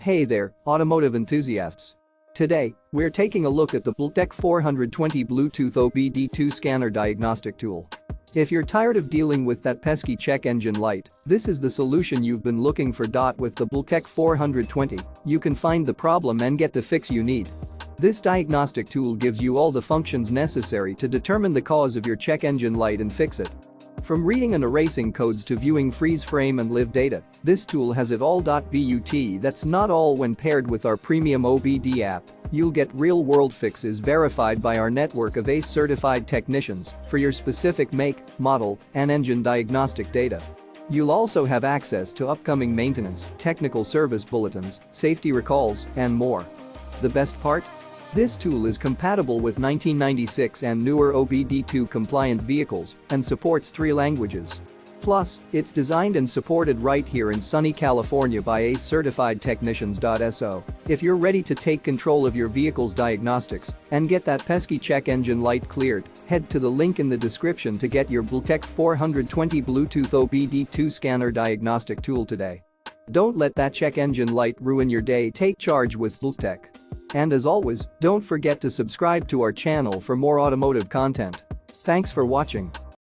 Hey there, automotive enthusiasts. Today, we're taking a look at the BLCKTEC 420 Bluetooth OBD2 scanner diagnostic tool. If you're tired of dealing with that pesky check engine light, this is the solution you've been looking for. With the BLCKTEC 420, you can find the problem and get the fix you need. This diagnostic tool gives you all the functions necessary to determine the cause of your check engine light and fix it. From reading and erasing codes to viewing freeze frame and live data, this tool has it all. But that's not all. When paired with our premium OBD app, you'll get real-world fixes verified by our network of ASE Certified Technicians for your specific make, model, and engine diagnostic data. You'll also have access to upcoming maintenance, technical service bulletins, safety recalls, and more. The best part? This tool is compatible with 1996 and newer OBD2 compliant vehicles and supports 3 languages. Plus, it's designed and supported right here in sunny California by ASE Certified Technicians. So, if you're ready to take control of your vehicle's diagnostics and get that pesky check engine light cleared, head to the link in the description to get your BLCKTEC 420 Bluetooth OBD2 scanner diagnostic tool today. Don't let that check engine light ruin your day. Take charge with BLCKTEC. And as always, don't forget to subscribe to our channel for more automotive content. Thanks for watching.